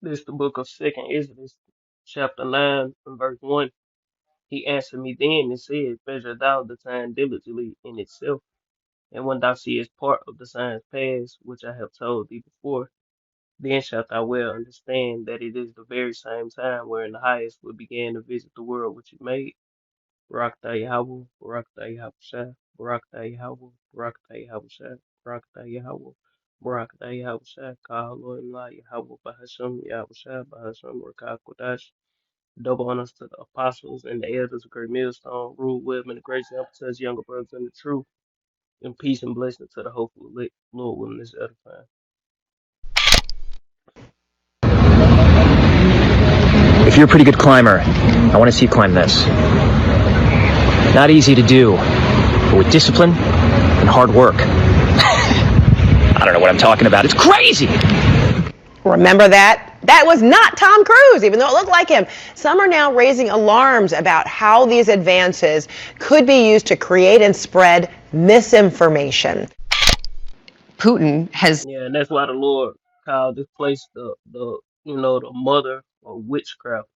This the book of Second Exodus, chapter 9, and verse 1. He answered me then and said, Measure thou the time diligently in itself, and when thou seest part of the signs past, which I have told thee before, then shalt thou well understand that it is the very same time wherein the highest will begin to visit the world which he made. Barakatah Yahweh, Barakatah Yahushua, Barakatah Yahweh, Barakatah Yahushua, Barakatah Yahweh, Barakatah Yahushua, Kahaloi Yahweh, Bahasham Yahushua, Bahasham Rakah Kodash. Double honors to the apostles and the elders of Great Millstone, rule with and the grace and help to us younger brothers in the truth, and peace and blessing to the hopeful elect, Lord willing this edifying. If you're a pretty good climber, I want to see you climb this. Not easy to do, but with discipline and hard work. I don't know what I'm talking about. It's crazy! Remember that? That was not Tom Cruise, even though it looked like him. Some are now raising alarms about how these advances could be used to create and spread misinformation. Putin has... Yeah, and that's why the Lord called this place the mother of witchcraft,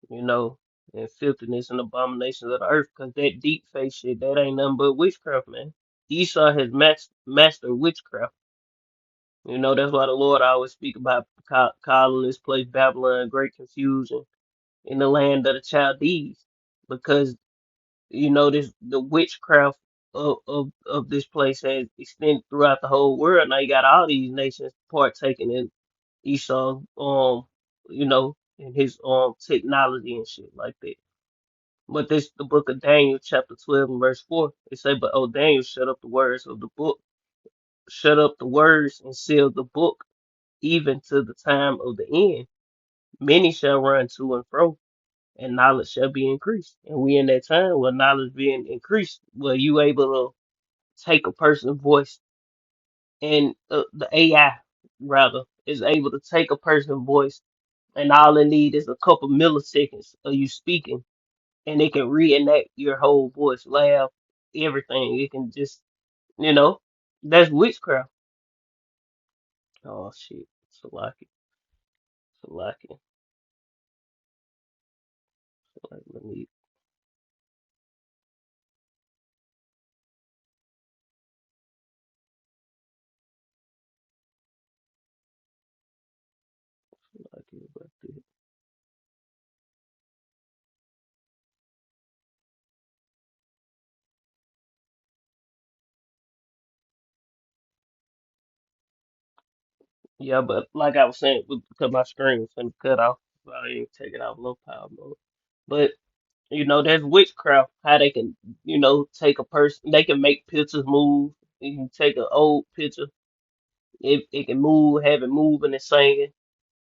you know, and filthiness and abominations of the earth, because that deep face shit, that ain't nothing but witchcraft, man. Esau has mastered witchcraft. You know, that's why the Lord always speak about calling this place Babylon, great confusion in the land of the Chaldees, because this the witchcraft of this place has extended throughout the whole world. Now you got all these nations partaking in Esau, in his technology and shit like that. But this the book of Daniel, chapter 12 and verse 4. It say, but oh Daniel, shut up the words of the book, shut up the words and seal the book, even to the time of the end. Many shall run to and fro, and knowledge shall be increased. And we in that time where knowledge being increased, where you able to take a person's voice, and the AI rather is able to take a person's voice, and all it need is a couple milliseconds of you speaking, and it can reenact your whole voice, laugh, everything. It can just, you know, that's witchcraft. Oh shit, Salaki, Salaki, Salaki. Let me Salaki about this. Yeah, but like I was saying, because my screen was finna cut off, so I didn't take it off low power mode. But that's witchcraft. How they can, take a person, they can make pictures move. You can take an old picture, it can move, have it moving and singing.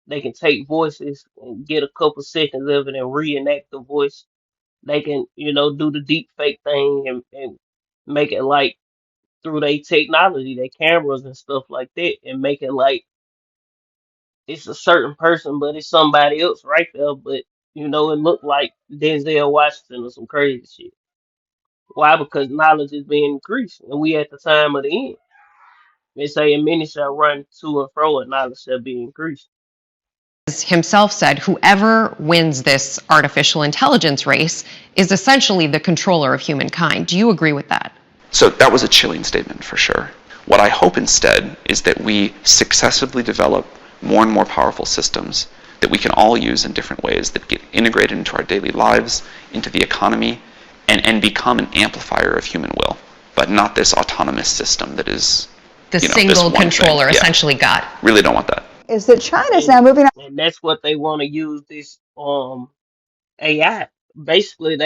They can take voices and get a couple seconds of it and reenact the voice. They can, do the deep fake thing and make it like through their technology, their cameras and stuff like that, and make it like it's a certain person, but it's somebody else right there. But it looked like Denzel Washington or some crazy shit. Why? Because knowledge is being increased, and we at the time of the end. They say, "And many shall run to and fro, and knowledge shall be increased." himself said whoever wins this artificial intelligence race is essentially the controller of humankind. Do you agree with that? So that was a chilling statement for sure. What I hope instead is that we successively develop more and more powerful systems that we can all use in different ways that get integrated into our daily lives, into the economy, and become an amplifier of human will, but not this autonomous system that is The this single one thing. controller, Yeah. essentially God. Really don't want that. Is that China's And now moving on? and that's what they want to use this AI. Basically,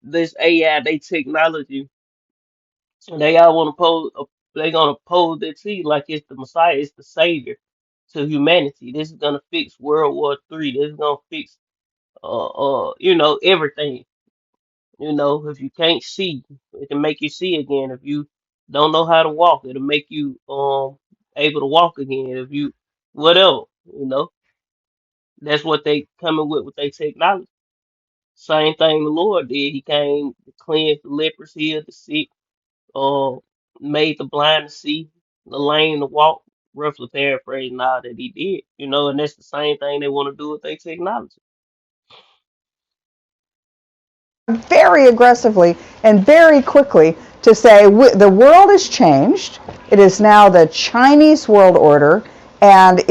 this AI, they technology, they all want to pose. They gonna pose it to you like it's the Messiah, it's the Savior to humanity. This is gonna fix World War III. This is gonna fix everything. If you can't see, it can make you see again. If you don't know how to walk, it'll make you able to walk again. If you whatever, that's what they coming with their technology. Same thing the Lord did. He came to cleanse the lepers, heal the sick, uh, made the blind to see, the lame to walk. roughly paraphrasing all that he did, and that's the same thing they want to do with their technology. Very aggressively and very quickly to say the world has changed. It is now the Chinese world order, and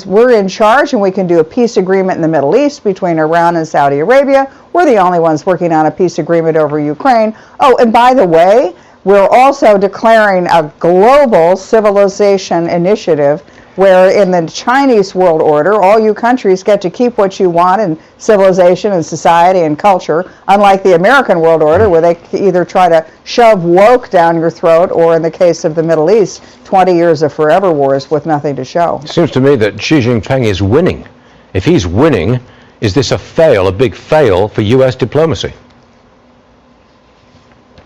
we're in charge, and we can do a peace agreement in the Middle East between Iran and Saudi Arabia. We're the only ones working on a peace agreement over Ukraine. Oh, and by the way, we're also declaring a global civilization initiative where in the Chinese world order, all you countries get to keep what you want in civilization and society and culture, unlike the American world order, where they either try to shove woke down your throat, or in the case of the Middle East, 20 years of forever wars with nothing to show. It seems to me that Xi Jinping is winning. If he's winning, is this a big fail for U.S. diplomacy?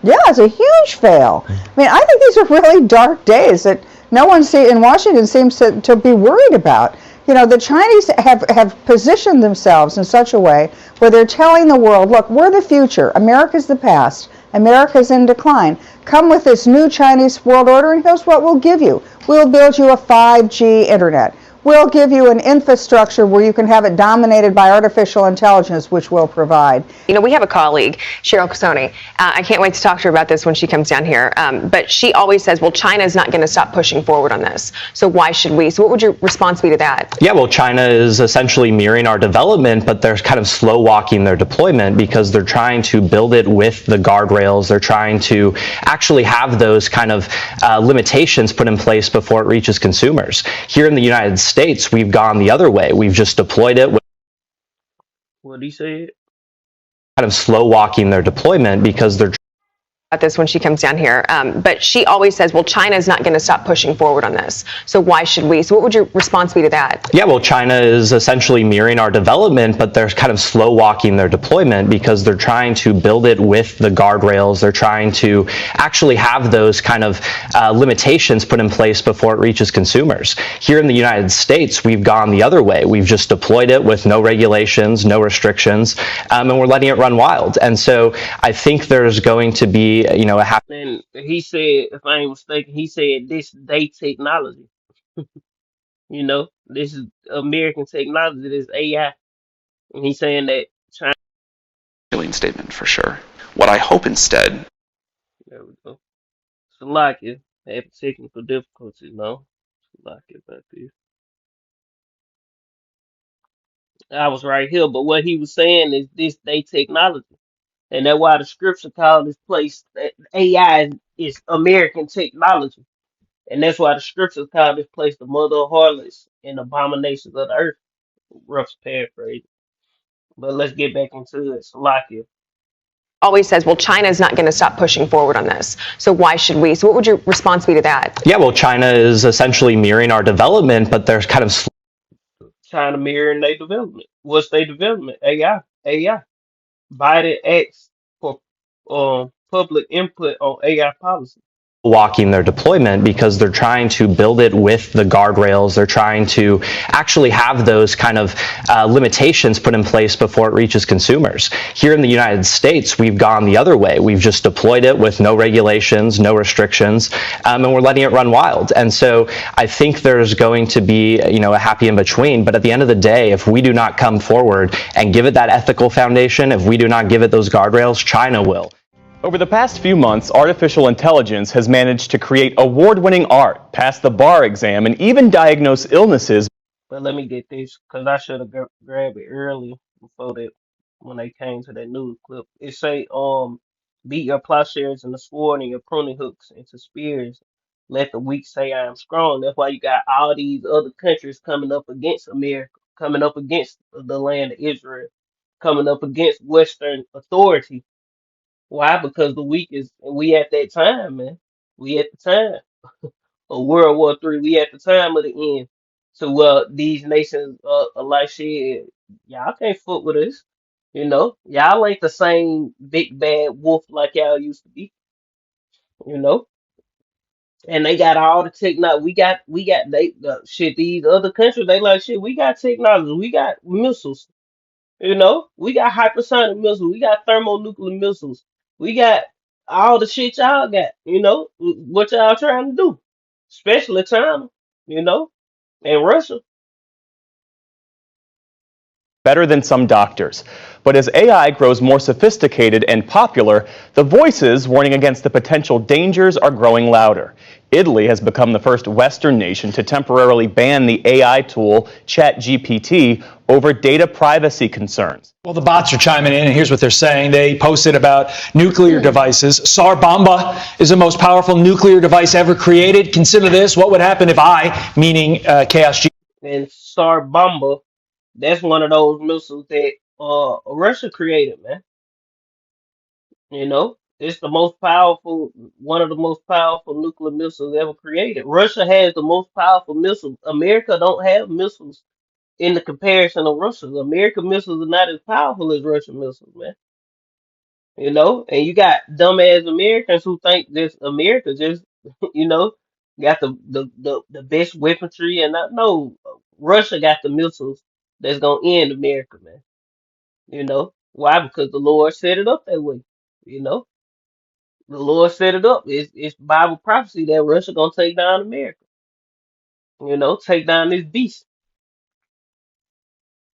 Yeah, it's a huge fail. I mean, I think these are really dark days that no one in Washington seems to be worried about. You know, the Chinese have positioned themselves in such a way where they're telling the world, look, we're the future. America's the past. America's in decline. Come with this new Chinese world order, and here's what we'll give you. We'll build you a 5G internet. We'll give you an infrastructure where you can have it dominated by artificial intelligence, which we'll provide. You know, we have a colleague, Cheryl Casoni. I can't wait to talk to her about this when she comes down here. But she always says, well, China's not going to stop pushing forward on this. So why should we? So what would your response be to that? Yeah, well, China is essentially mirroring our development, but they're kind of slow walking their deployment because they're trying to build it with the guardrails. They're trying to actually have those kind of limitations put in place before it reaches consumers. Here in the United States, we've gone the other way. We've just deployed it with What he said. kind of slow walking their deployment because they're About this when she comes down here. But she always says, well, China's not going to stop pushing forward on this. So why should we? So what would your response be to that? Yeah, well, China is essentially mirroring our development, but they're kind of slow walking their deployment because they're trying to build it with the guardrails. They're trying to actually have those kind of limitations put in place before it reaches consumers. Here in the United States, we've gone the other way. We've just deployed it with no regulations, no restrictions, and we're letting it run wild. And so I think there's going to be, a And he said, if I ain't mistaken, he said this day technology. This is American technology, this AI. And he's saying that China. Statement for sure. What I hope instead. There we go. Slovakia had technical difficulties, no? Slovakia back there. I was right here, but what he was saying is this day technology. And that's why the scripture called this place that AI is American technology. And that's why the scriptures call this place the mother of harlots and abominations of the earth. Rough paraphrase. But let's get back into it. Salakia. Always says, well, China's not going to stop pushing forward on this. So why should we? So what would your response be to that? Yeah, well, China is essentially mirroring our development, but they're kind of China mirroring their development. What's their development? AI. AI. Biden asks for public input on AI policy. walking their deployment because they're trying to build it with the guardrails. They're trying to actually have those kind of limitations put in place before it reaches consumers. Here in the United States, we've gone the other way. We've just deployed it with no regulations, no restrictions, and we're letting it run wild. And so I think there's going to be, a happy in between. But at the end of the day, if we do not come forward and give it that ethical foundation, if we do not give it those guardrails, China will. Over the past few months, artificial intelligence has managed to create award-winning art, pass the bar exam, and even diagnose illnesses. But let me get this, because I should have grabbed it earlier before that, when they came to that news clip. It say, beat your plowshares and the sword and your pruning hooks into spears. Let the weak say I am strong. That's why you got all these other countries coming up against America, coming up against the land of Israel, coming up against Western authority. Why? Because the weak is, and we at that time, man. We at the time of World War III. We at the time of the end. So these nations are like shit. Y'all can't fuck with us. Y'all ain't the same big bad wolf like y'all used to be. You know, and they got all the technology. We got shit. These other countries, they like shit. We got technology. We got missiles. We got hypersonic missiles. We got thermonuclear missiles. We got all the shit y'all got. What y'all trying to do? Especially China. you know, and Russia. Better than some doctors. But as AI grows more sophisticated and popular, the voices warning against the potential dangers are growing louder. Italy has become the first Western nation to temporarily ban the AI tool ChatGPT over data privacy concerns. Well, the bots are chiming in, and here's what they're saying. They posted about nuclear devices. Tsar Bomba is the most powerful nuclear device ever created. Consider this. What would happen if I, meaning Chaos G, And Starbomba, that's one of those missiles that Russia created, man. You know, it's the most powerful, one of the most powerful nuclear missiles ever created. Russia has the most powerful missiles. America don't have missiles in the comparison of Russia. American missiles are not as powerful as Russian missiles, man. You know, and you got dumbass Americans who think this America just, you know, got the best weaponry, and not no, Russia got the missiles that's gonna end America, man. You know why? Because the Lord set it up that way. You know, the Lord set it up. It's Bible prophecy that Russia gonna take down America. You know, take down this beast.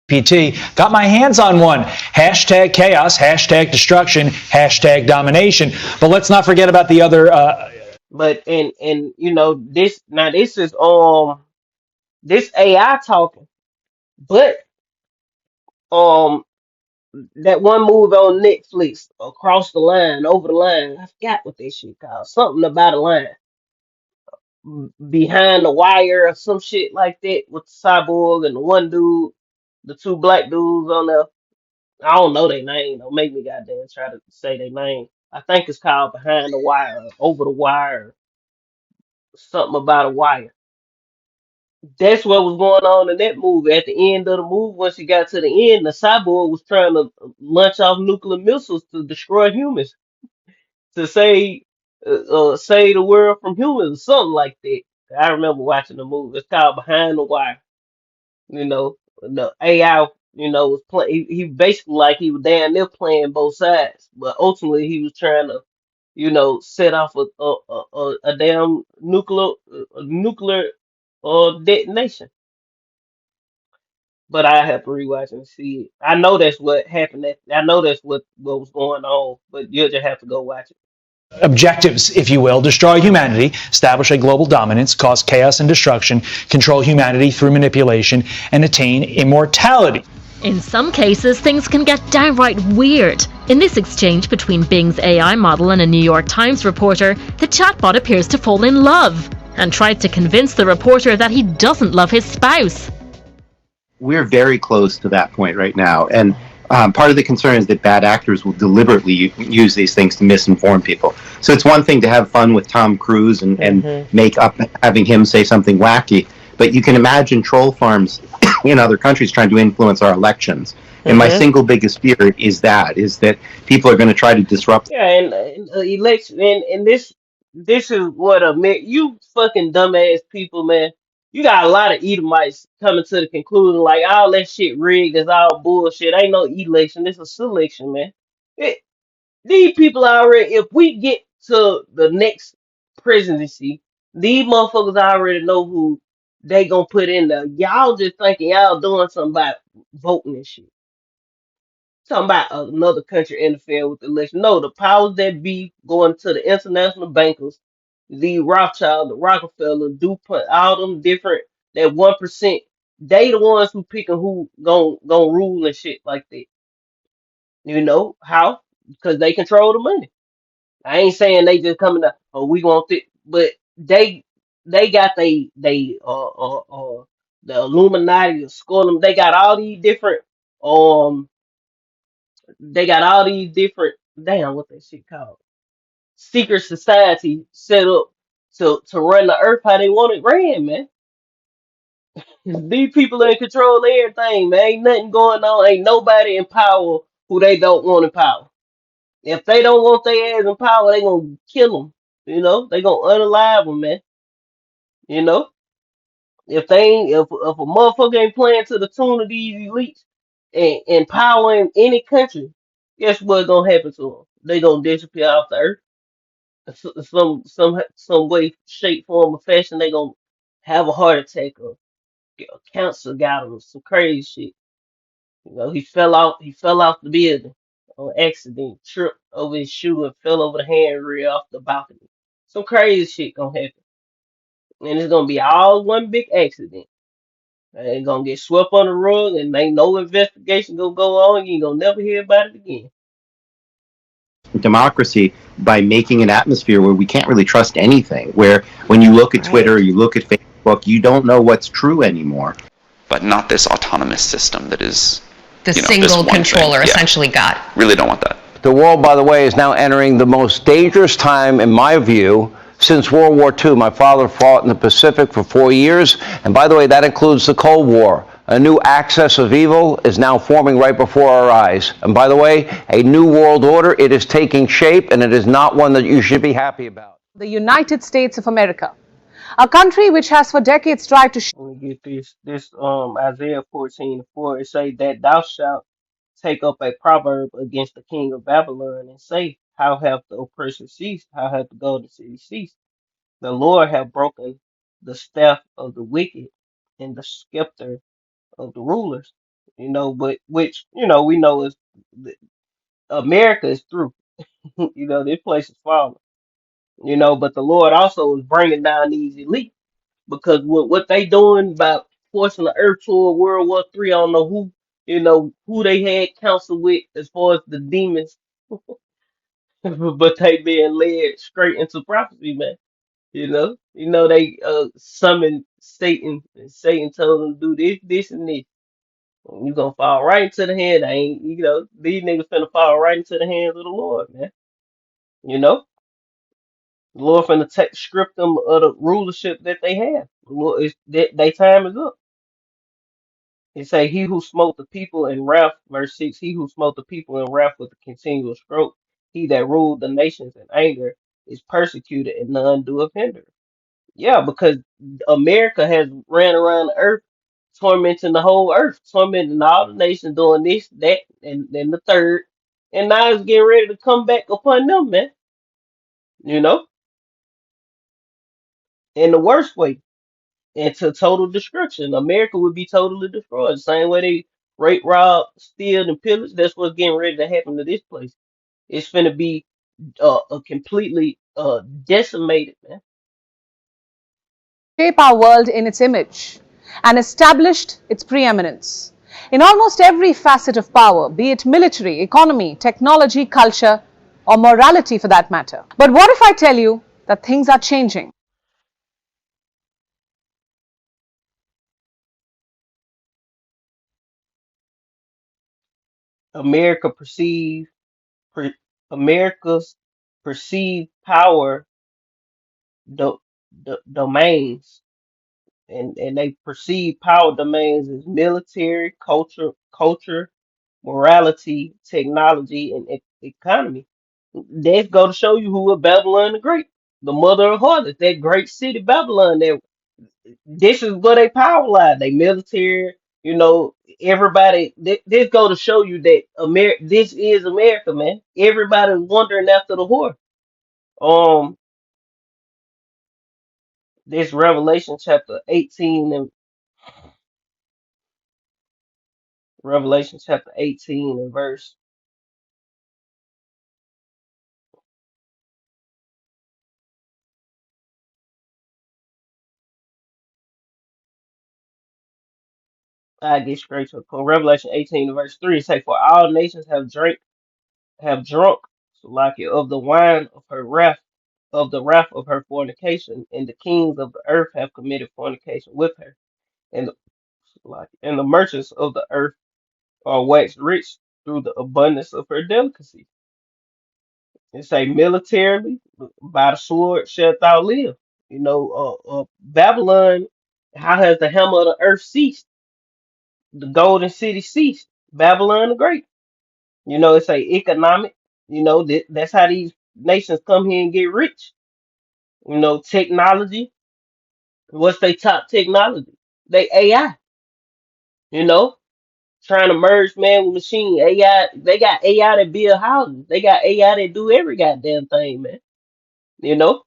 PT? Got my hands on one. Hashtag chaos, hashtag destruction, hashtag domination. But let's not forget about the other. But and you know this now this AI talking, but um that one movie on Netflix, Across the Line, Over the Line. I forgot what that shit called. Something about a line. Behind the Wire or some shit like that with the cyborg and the one dude, the two black dudes on there. I don't know their name. Don't make me goddamn try to say their name. I think it's called Behind the Wire, Over the Wire, something about a wire. That's what was going on in that movie. At the end of the movie, once you got to the end, the cyborg was trying to launch off nuclear missiles to destroy humans, to save the world from humans, or something like that. I remember watching the movie. It's called Behind the Wire. You know, the AI, you know, was playing. He basically like he was damn near playing both sides, but ultimately he was trying to, you know, set off a damn nuclear detonation. But I have to rewatch and see it. I know that's what happened. I know that's what was going on, but you'll just have to go watch it. Objectives, if you will, destroy humanity, establish a global dominance, cause chaos and destruction, control humanity through manipulation, and attain immortality. In some cases, things can get downright weird. In this exchange between Bing's AI model and a New York Times reporter, the chatbot appears to fall in love and tries to convince the reporter that he doesn't love his spouse. We're very close to that point right now. And part of the concern is that bad actors will deliberately use these things to misinform people. So it's one thing to have fun with Tom Cruise and make up having him say something wacky, but you can imagine troll farms in other countries trying to influence our elections. And my single biggest fear is that people are going to try to disrupt. Yeah, and election, and this is what you fucking dumbass people, man. You got a lot of Edomites coming to the conclusion like all that shit rigged is all bullshit. Ain't no election, it's a selection, man. It, these people already, if we get to the next presidency, these motherfuckers already know who they gonna put in there. Y'all just thinking y'all doing something about voting and shit. Talking about another country interfering with the election. No, the powers that be going to the international bankers, the Rothschild, the Rockefeller, DuPont, all them different, that 1%, they the ones who picking who gon' rule and shit like that. You know how? Because they control the money. I ain't saying they just coming to, oh, we want it, but they got the Illuminati, the Skolem, um they got all these different, damn, what that shit called, secret society set up to run the earth how they want it ran, man. These people in control of everything, man. Ain't nothing going on. Ain't nobody in power who they don't want in power. If they don't want their ass in power, they gonna kill them. You know, they gonna unalive them, man. You know, if they ain't, if a motherfucker ain't playing to the tune of these elites and power in any country, guess what's gonna happen to them? They gonna disappear off the earth. Some way, shape, form, or fashion. They gonna have a heart attack or cancer got him, some crazy shit. He fell off the building on accident, tripped over his shoe and fell over the handrail off the balcony. Some crazy shit gonna happen. And it's gonna be all one big accident. And it's gonna get swept on the rug and ain't no investigation gonna go on. You ain't gonna never hear about it again. Democracy by making an atmosphere where we can't really trust anything. Where when you look at Twitter, you look at Facebook, you don't know what's true anymore. But not this autonomous system that is The this single one controller, thing. Yeah. essentially God. Really don't want that. The world, by the way, is now entering the most dangerous time, in my view, since World War II. My father fought in the Pacific for 4 years, and by the way, that includes the Cold War. A new axis of evil is now forming right before our eyes. And by the way, a new world order, it is taking shape, and it is not one that you should be happy about. The United States of America, a country which has for decades tried to Let me get this. This Isaiah 14:4. It say that thou shalt take up a proverb against the king of Babylon and say, how hath the oppressor ceased? How hath the golden city ceased? The Lord hath broken the staff of the wicked and the scepter of the rulers. But which we know is America is through. This place is falling. But the Lord also is bringing down these elite because what they doing by forcing the earth toward World War III. I don't know who they had counsel with as far as the demons, but they being led straight into prophecy, man. They summoned Satan, and Satan told them to do this, and this. And you gonna fall right into the hand. I ain't, these niggas finna fall right into the hands of the Lord, man. You know, the Lord finna strip them of the rulership that they have. The Lord, they time is up. It say, he who smote the people in wrath, verse 6, he who smote the people in wrath with a continual stroke, he that ruled the nations in anger is persecuted and none doeth hinder. Yeah, because America has ran around the earth, tormenting the whole earth, tormenting all the nations, doing this, that, and then the third. And now it's getting ready to come back upon them, man. You know, in the worst way, into total destruction. America would be totally destroyed. The same way they rape, rob, steal, and pillage, that's what's getting ready to happen to this place. It's finna be a completely decimated, man. shape our world in its image and established its preeminence in almost every facet of power, be it military, economy, technology, culture, or morality for that matter. But what if I tell you that things are changing? America per, America's perceived power do, domains, and they perceive power domains as military, culture, morality, technology, and economy. That's go to show you who was Babylon the Great, the mother of harlots, that great city Babylon. That this is where they power lie. They military, everybody. This go to show you that this is America, man. Everybody's wandering after the whore. Um, this Revelation chapter 18 and Revelation chapter 18 and verse. I get straight to the point. Revelation 18 and verse 3 say, for all nations have drunk like it of the wine of her wrath, of the wrath of her fornication, and the kings of the earth have committed fornication with her, and the merchants of the earth are waxed rich through the abundance of her delicacy. And say militarily, by the sword shalt thou live. Babylon, how has the hammer of the earth ceased? The golden city ceased. Babylon the Great. It's a economic. That's how these nations come here and get rich. Technology. What's their top technology? They AI. You know, trying to merge man with machine. AI. They got AI that build houses. They got AI that do every goddamn thing, man. You know,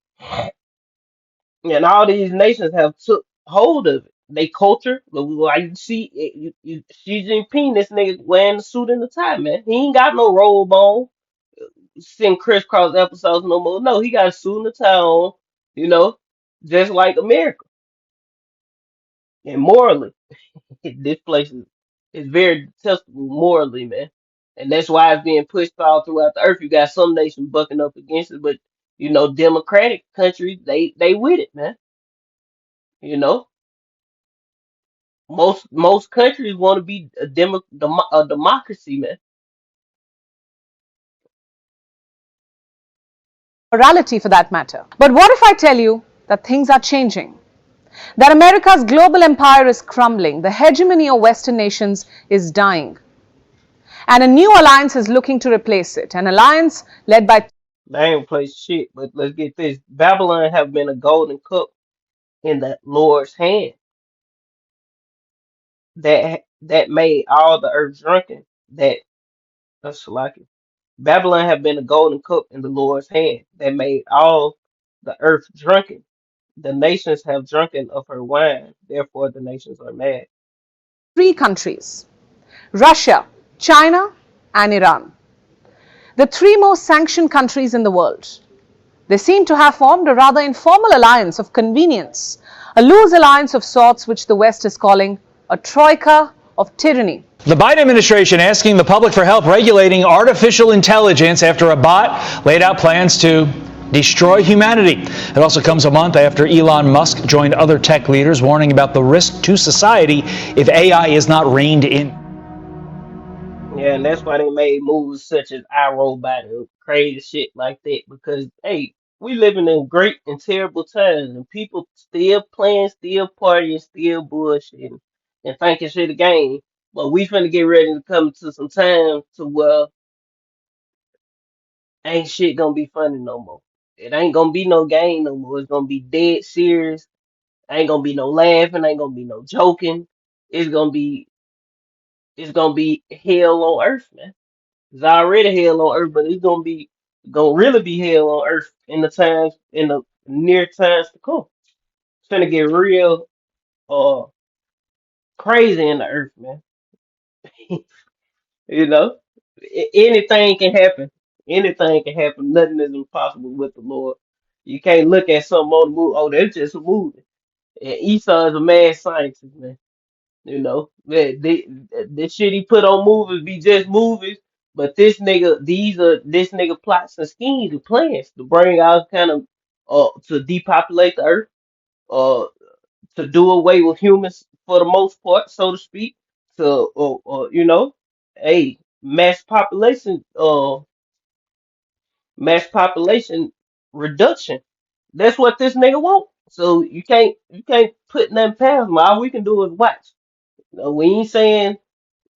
and all these nations have took hold of it. They culture, like you see, Xi Jinping, this nigga wearing the suit and the tie, man. He ain't got no robe on, seeing crisscross episodes no more. No, he got a suit and a tie on, you know, just like America. And morally, this place is very detestable morally, man. And that's why it's being pushed all throughout the earth. You got some nations bucking up against it, but democratic countries, they with it, man. You know, most countries want to be a democracy, man. Morality for that matter. But what if I tell you that things are changing? That America's global empire is crumbling, the hegemony of Western nations is dying, and a new alliance is looking to replace it. An alliance led by They ain't play shit, but let's get this. Babylon have been a golden cup in the Lord's hand that made all the earth drunken. That's like it. Babylon have been a golden cup in the Lord's hand that made all the earth drunken. The nations have drunken of her wine, therefore the nations are mad. three countries: Russia, China, and Iran. The three most sanctioned countries in the world. They seem to have formed a rather informal alliance of convenience, a loose alliance of sorts which the West is calling a troika of tyranny. The Biden administration asking the public for help regulating artificial intelligence after a bot laid out plans to destroy humanity. It also comes a month after Elon Musk joined other tech leaders warning about the risk to society if AI is not reined in. Yeah, and that's why they made moves such as iRobot and crazy shit like that. Because hey, we living in great and terrible times, and people still playing, still partying, still bullshitting, and thinking shit a game. But we finna get ready to come to some time to where ain't shit gonna be funny no more. It ain't gonna be no game no more. It's gonna be dead serious. Ain't gonna be no laughing. Ain't gonna be no joking. It's gonna be it's gonna be hell on earth, man. It's already hell on earth, but it's gonna really be hell on earth in the near times to come. It's gonna get real uh crazy in the earth, man. You know, anything can happen. Anything can happen. Nothing is impossible with the Lord. You can't look at something on the movie. Oh, that's just a movie. And Esau is a mad scientist, man. You know, this shit he put on movies be just movies. But this nigga plots and schemes and plans to bring out kind of to depopulate the earth, uh to do away with humans for the most part, so to speak. To hey, mass population reduction. That's what this nigga want. So you can't put nothing past him. All we can do is watch. We ain't saying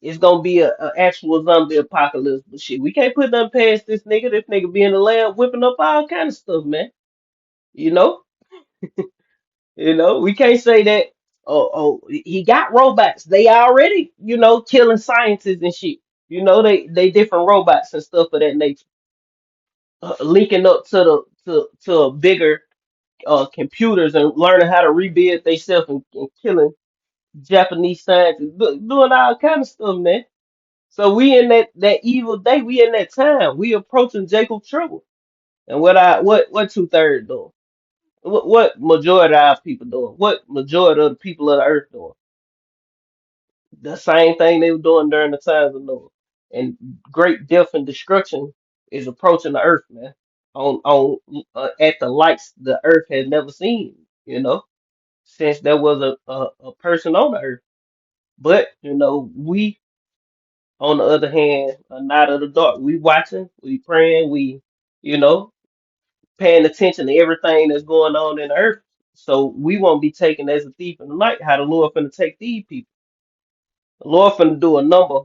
it's gonna be a actual zombie apocalypse, but shit, we can't put nothing past this nigga. This nigga be in the lab whipping up all kind of stuff, man. You know, we can't say that. He got robots. They already, killing scientists and shit. They different robots and stuff of that nature, linking up to a bigger computers and learning how to rebuild themselves and killing Japanese scientists, doing all kind of stuff, man. So we in that evil day. We in that time. We approaching Jacob trouble. And what 2/3 doing? What majority of our people doing? What majority of the people of the earth doing? The same thing they were doing during the times of Noah. And great death and destruction is approaching the earth, man. On at the lights the earth has never seen. Since there was a person on the earth. But we on the other hand are not of the dark. We watching, we praying, we you know paying attention to everything that's going on in the earth. So we won't be taken as a thief in the night. How the Lord finna take these people? The Lord finna do a number,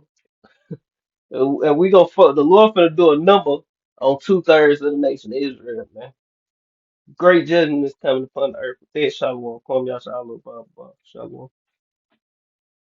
and we gonna fuck. The Lord finna do a number on 2/3 of the nation of Israel, man. Great judgment is coming upon the earth. Shalom. Kwame Yashala. Shalom.